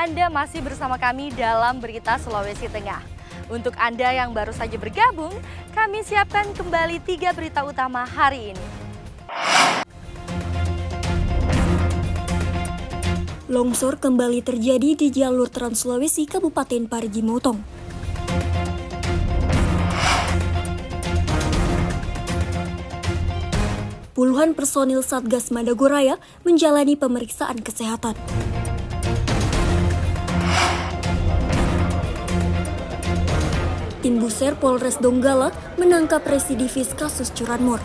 Anda masih bersama kami dalam Berita Sulawesi Tengah. Untuk Anda yang baru saja bergabung, kami siapkan kembali 3 berita utama hari ini. Longsor kembali terjadi di jalur Trans Sulawesi Kabupaten Parigi Motong. Puluhan personil Satgas Madagoraya menjalani pemeriksaan kesehatan. Tim Buser Polres Donggala menangkap residivis kasus curanmor.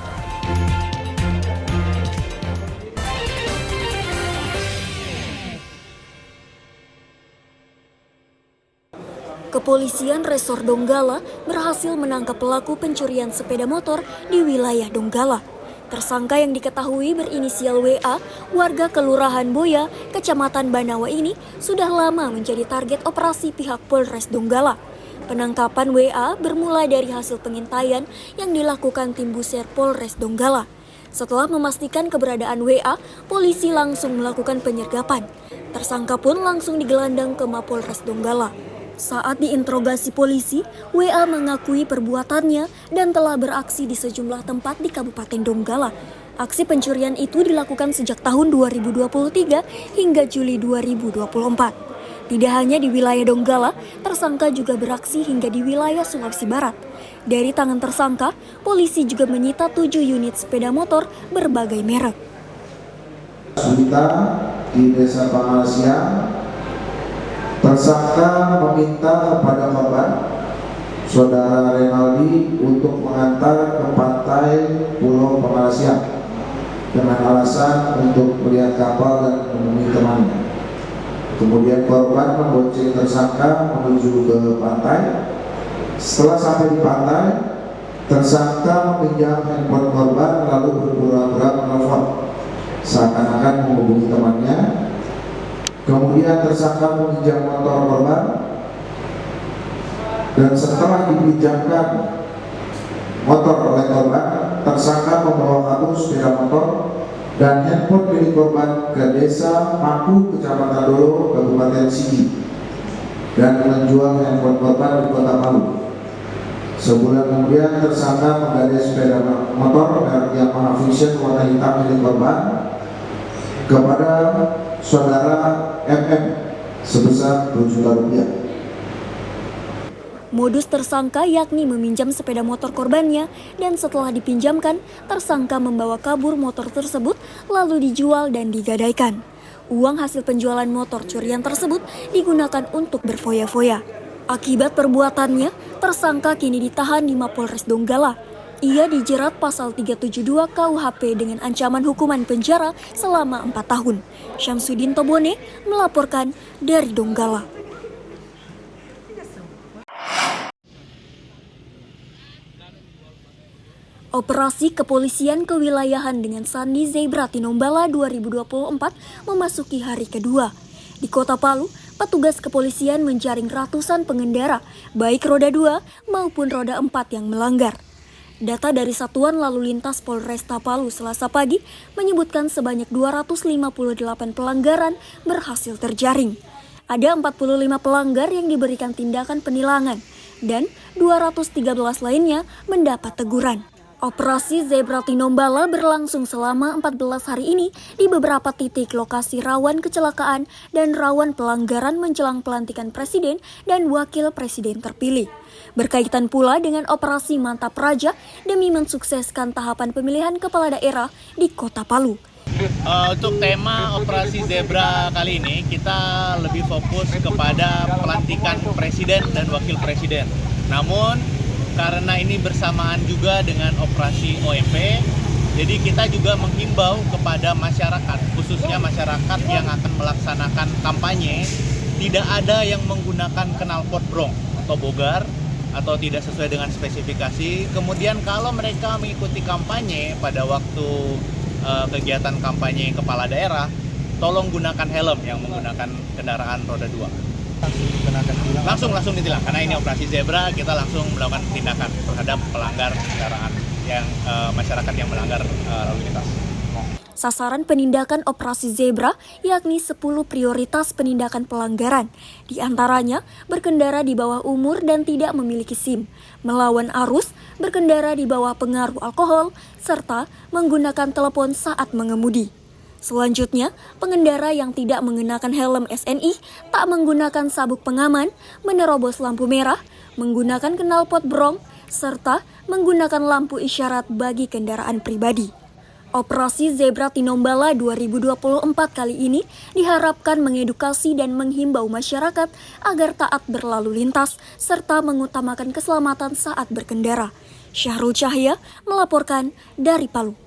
Kepolisian Resor Donggala berhasil menangkap pelaku pencurian sepeda motor di wilayah Donggala. Tersangka yang diketahui berinisial WA, warga Kelurahan Boya, Kecamatan Banawa ini sudah lama menjadi target operasi pihak Polres Donggala. Penangkapan WA bermula dari hasil pengintaian yang dilakukan tim Buser Polres Donggala. Setelah memastikan keberadaan WA, polisi langsung melakukan penyergapan. Tersangka pun langsung digelandang ke Mapolres Donggala. Saat diinterogasi polisi, WA mengakui perbuatannya dan telah beraksi di sejumlah tempat di Kabupaten Donggala. Aksi pencurian itu dilakukan sejak tahun 2023 hingga Juli 2024. Tidak hanya di wilayah Donggala, tersangka juga beraksi hingga di wilayah Sulawesi Barat. Dari tangan tersangka, polisi juga menyita 7 unit sepeda motor berbagai merek. Kita di Desa Pangalasia, tersangka meminta kepada korban, saudara Renaldi, untuk mengantar ke pantai Pulau Pangalasia dengan alasan untuk melihat kapal dan menemui temannya. Kemudian korban membonceng tersangka menuju ke pantai. Setelah sampai di pantai, tersangka meminjam handphone korban lalu berpura-pura menelpon, seakan-akan menghubungi temannya. Kemudian tersangka meminjam motor korban, dan setelah dipinjamkan motor oleh korban, tersangka membawa kabur sepeda motor dan handphone milik korban ke Desa Paku, Kecamatan Dolo, Kabupaten Sigi, dan menjual handphone korban di Kota Palu. Sebulan kemudian tersangka menggadai sepeda motor merek Yamaha Vision warna hitam milik korban kepada saudara MM sebesar Rp2 juta. Modus tersangka yakni meminjam sepeda motor korbannya dan setelah dipinjamkan, tersangka membawa kabur motor tersebut lalu dijual dan digadaikan. Uang hasil penjualan motor curian tersebut digunakan untuk berfoya-foya. Akibat perbuatannya, tersangka kini ditahan di Mapolres Donggala. Ia dijerat pasal 372 KUHP dengan ancaman hukuman penjara selama 4 tahun. Syamsuddin Tobone melaporkan dari Donggala. Operasi kepolisian kewilayahan dengan Sandi Zebra Tinombala 2024 memasuki hari kedua. Di Kota Palu, petugas kepolisian menjaring ratusan pengendara, baik roda 2 maupun roda 4 yang melanggar. Data dari Satuan Lalu Lintas Polresta Palu Selasa pagi menyebutkan sebanyak 258 pelanggaran berhasil terjaring. Ada 45 pelanggar yang diberikan tindakan penilangan dan 213 lainnya mendapat teguran. Operasi Zebra Tinombala berlangsung selama 14 hari ini di beberapa titik lokasi rawan kecelakaan dan rawan pelanggaran menjelang pelantikan presiden dan wakil presiden terpilih. Berkaitan pula dengan operasi Mantap Raja demi mensukseskan tahapan pemilihan kepala daerah di Kota Palu. Untuk tema operasi Zebra kali ini kita lebih fokus kepada pelantikan presiden dan wakil presiden. Namun karena ini bersamaan juga dengan operasi OMP, jadi kita juga menghimbau kepada masyarakat, khususnya masyarakat yang akan melaksanakan kampanye, tidak ada yang menggunakan knalpot brong atau bogar atau tidak sesuai dengan spesifikasi. Kemudian kalau mereka mengikuti kampanye pada waktu kegiatan kampanye kepala daerah, tolong gunakan helm yang menggunakan kendaraan roda 2. Langsung ditilang, karena ini operasi Zebra, kita langsung melakukan tindakan terhadap pelanggar kendaraan yang masyarakat yang melanggar lalu lintas. Sasaran penindakan operasi zebra yakni 10 prioritas penindakan pelanggaran. Di antaranya berkendara di bawah umur dan tidak memiliki SIM, melawan arus, berkendara di bawah pengaruh alkohol, serta menggunakan telepon saat mengemudi. Selanjutnya, pengendara yang tidak mengenakan helm SNI, tak menggunakan sabuk pengaman, menerobos lampu merah, menggunakan knalpot brong, serta menggunakan lampu isyarat bagi kendaraan pribadi. Operasi Zebra Tinombala 2024 kali ini diharapkan mengedukasi dan menghimbau masyarakat agar taat berlalu lintas serta mengutamakan keselamatan saat berkendara. Syahrul Cahya melaporkan dari Palu.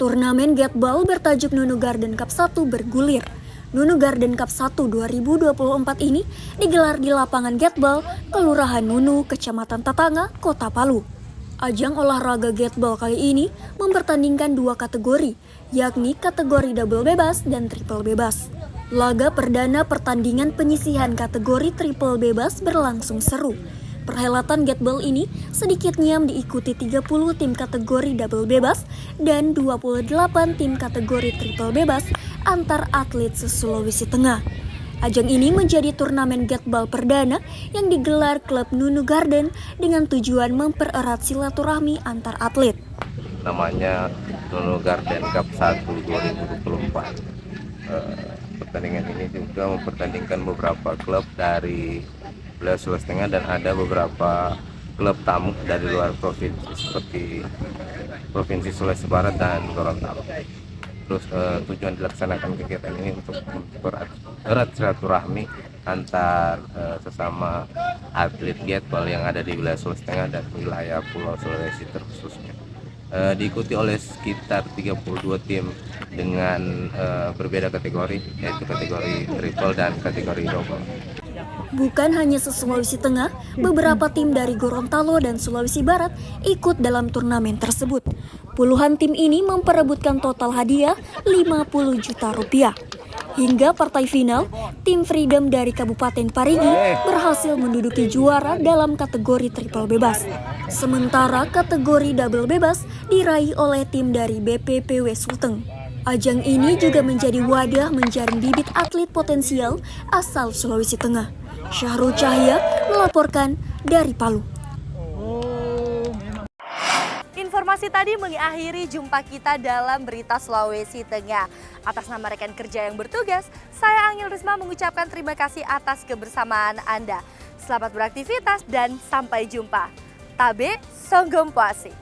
Turnamen Gatball bertajuk Nunu Garden Cup 1 bergulir. Nunu Garden Cup 1 2024 ini digelar di lapangan Gatball, Kelurahan Nunu, Kecamatan Tatanga, Kota Palu. Ajang olahraga Gatball kali ini mempertandingkan 2 kategori, yakni kategori double bebas dan triple bebas. Laga perdana pertandingan penyisihan kategori triple bebas berlangsung seru. Perhelatan Gatball ini sedikitnya diikuti 30 tim kategori double bebas dan 28 tim kategori triple bebas antar atlet se-Sulawesi Tengah. Ajang ini menjadi turnamen Gatball perdana yang digelar klub Nunu Garden dengan tujuan mempererat silaturahmi antar atlet. Namanya Nunu Garden Cup 1 2024. Pertandingan ini juga mempertandingkan beberapa klub dari wilayah Sulawesi Tengah dan ada beberapa klub tamu dari luar provinsi seperti Provinsi Sulawesi Barat dan Gorontalo. Terus tujuan dilaksanakan kegiatan ini untuk mempererat silaturahmi antar sesama atlet Gatball yang ada di wilayah Sulawesi Tengah dan wilayah Pulau Sulawesi terkhususnya. Diikuti oleh sekitar 32 tim dengan berbeda kategori, yaitu kategori triple dan kategori double. Bukan hanya se-Sulawesi Tengah, beberapa tim dari Gorontalo dan Sulawesi Barat ikut dalam turnamen tersebut. Puluhan tim ini memperebutkan total hadiah 50 juta rupiah. Hingga partai final, tim Freedom dari Kabupaten Parigi berhasil menduduki juara dalam kategori triple bebas. Sementara kategori double bebas diraih oleh tim dari BPPW Sulteng. Ajang ini juga menjadi wadah menjaring bibit atlet potensial asal Sulawesi Tengah. Syahrul Cahya melaporkan dari Palu. Informasi tadi mengakhiri jumpa kita dalam Berita Sulawesi Tengah. Atas nama rekan kerja yang bertugas, saya Angel Risma mengucapkan terima kasih atas kebersamaan Anda. Selamat beraktivitas dan sampai jumpa. Tabe Songgom Puasi.